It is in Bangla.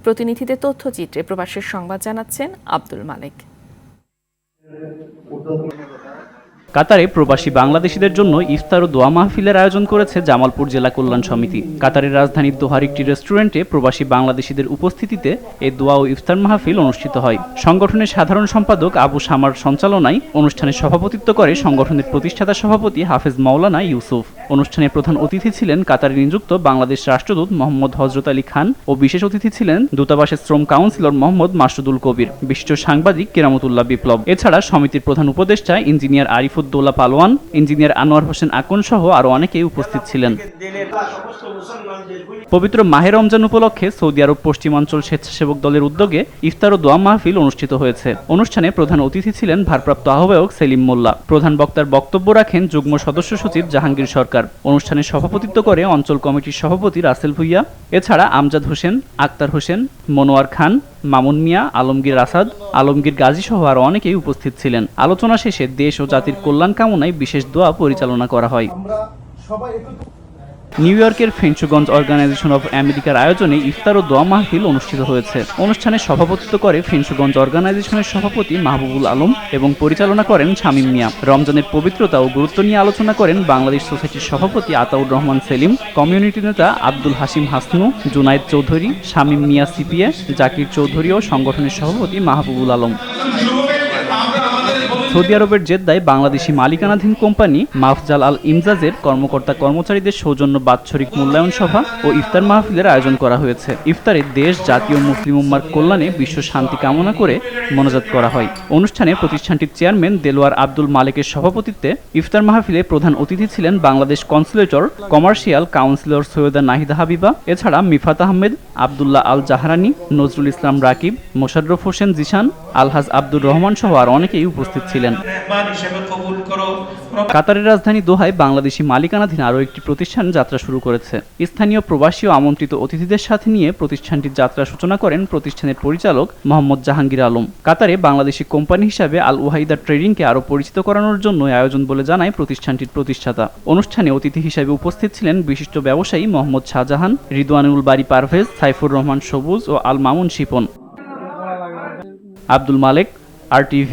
প্রতিনিধিদের তথ্যচিত্রে প্রবাসের সংবাদ জানাচ্ছেন আব্দুল মালেক। কাতারে প্রবাসী বাংলাদেশিদের জন্য ইফতার ও দোয়া মাহফিলের আয়োজন করেছে জামালপুর জেলা কল্যাণ সমিতি। কাতারের রাজধানী দোহার একটি রেস্টুরেন্টে প্রবাসী বাংলাদেশিদের উপস্থিতিতে এই দোয়া ও ইফতার মাহফিল অনুষ্ঠিত হয়। সংগঠনের সাধারণ সম্পাদক আবু সামার সঞ্চালনায় অনুষ্ঠানে সভাপতিত্ব করে সংগঠনের প্রতিষ্ঠাতা সভাপতি হাফেজ মাওলানা ইউসুফ। অনুষ্ঠানে প্রধান অতিথি ছিলেন কাতারে নিযুক্ত বাংলাদেশ রাষ্ট্রদূত মোহাম্মদ হযরত আলী খান ও বিশেষ অতিথি ছিলেন দূতাবাসের শ্রম কাউন্সিলর মোহাম্মদ মাসুদুল কবির, বিশিষ্ট সাংবাদিক কেরামতুল্লাহ বিপ্লব। এছাড়া সমিতির প্রধান উপদেষ্টা ইঞ্জিনিয়ার আরিফুদ্দৌলা পালোয়ান, ইঞ্জিনিয়ার আনোয়ার হোসেন আকন সহ আরও অনেকেই উপস্থিত ছিলেন। পবিত্র মাহে রমজান উপলক্ষে সৌদি আরব পশ্চিমাঞ্চল স্বেচ্ছাসেবক দলের উদ্যোগে ইফতার ও দোয়া মাহফিল অনুষ্ঠিত হয়েছে। অনুষ্ঠানে প্রধান অতিথি ছিলেন ভারপ্রাপ্ত আহ্বায়ক সেলিম মোল্লা। প্রধান বক্তার বক্তব্য রাখেন যুগ্ম সদস্য সচিব জাহাঙ্গীর সরকার। অনুষ্ঠানে সভাপতিত্ব করে অঞ্চল কমিটির সভাপতি রাসেল ভুইয়া। এছাড়া আমজাদ হোসেন, আক্তার হোসেন, মনোয়ার খান, মামুন মিয়া, আলমগীর আসাদ, আলমগীর গাজী সহ আরও অনেকেই উপস্থিত ছিলেন। আলোচনা শেষে দেশ ও জাতির কল্যাণ কামনায় বিশেষ দোয়া পরিচালনা করা হয়। নিউ ইয়র্কের ফেঞ্চুগঞ্জ অর্গানাইজেশন অফ আমেরিকার আয়োজনে ইফতার ও দোয়া মাহফিল অনুষ্ঠিত হয়েছে। অনুষ্ঠানে সভাপতিত্ব করে ফেঞ্চুগঞ্জ অর্গানাইজেশনের সভাপতি মাহবুবুল আলম এবং পরিচালনা করেন শামীম মিয়া। রমজানের পবিত্রতা ও গুরুত্ব নিয়ে আলোচনা করেন বাংলাদেশ সোসাইটির সভাপতি আতাউর রহমান সেলিম, কমিউনিটি নেতা আব্দুল হাসিম হাসনু, জুনায়েদ চৌধুরী, শামীম মিয়া সিপিএ, জাকির চৌধুরী ও সংগঠনের সভাপতি মাহবুবুল আলম। সৌদি আরবের জেদ্দায় বাংলাদেশি মালিকানাধীন কোম্পানি মাফজাল আল ইমজাজের কর্মকর্তা কর্মচারীদের সৌজন্য বাৎসরিক মূল্যায়ন সভা ও ইফতার মাহফিলের আয়োজন করা হয়েছে। ইফতারে দেশ, জাতীয় মুসলিম উম্মার কল্যাণে বিশ্ব শান্তি কামনা করে মোনাজাত করা হয়। অনুষ্ঠানে প্রতিষ্ঠানটির চেয়ারম্যান দেলোয়ার আব্দুল মালেকের সভাপতিত্বে ইফতার মাহফিলে প্রধান অতিথি ছিলেন বাংলাদেশ কনসুলেটর কমার্শিয়াল কাউন্সিলর সৈয়দা নাহিদা হাবিবা। এছাড়া মিফাত আহমেদ, আবদুল্লাহ আল জাহারানি, নজরুল ইসলাম রাকিব, মোশাররফ হোসেন জিশান, আলহাজ আব্দুর রহমান সহ আর অনেকেই উপস্থিত ছিলেন। কাতারের রাজধানী দোহায় বাংলাদেশি মালিকানাধীন আরও একটি প্রতিষ্ঠান যাত্রা শুরু করেছে। স্থানীয় প্রবাসী ও আমন্ত্রিত অতিথিদের সাথে নিয়ে প্রতিষ্ঠানটির যাত্রা সূচনা করেন প্রতিষ্ঠানের পরিচালক মোহাম্মদ জাহাঙ্গীর আলম। কাতারে বাংলাদেশি কোম্পানি হিসাবে আল ওয়াহিদা ট্রেডিংকে আরও পরিচিত করানোর জন্য আয়োজন বলে জানায় প্রতিষ্ঠানটির প্রতিষ্ঠাতা। অনুষ্ঠানে অতিথি হিসাবে উপস্থিত ছিলেন বিশিষ্ট ব্যবসায়ী মোহাম্মদ শাহজাহান, রিদওয়ানুল বারী পারভেজ, সাইফুর রহমান সবুজ ও আল মামুন শিপন। আব্দুল মালেক, RTV।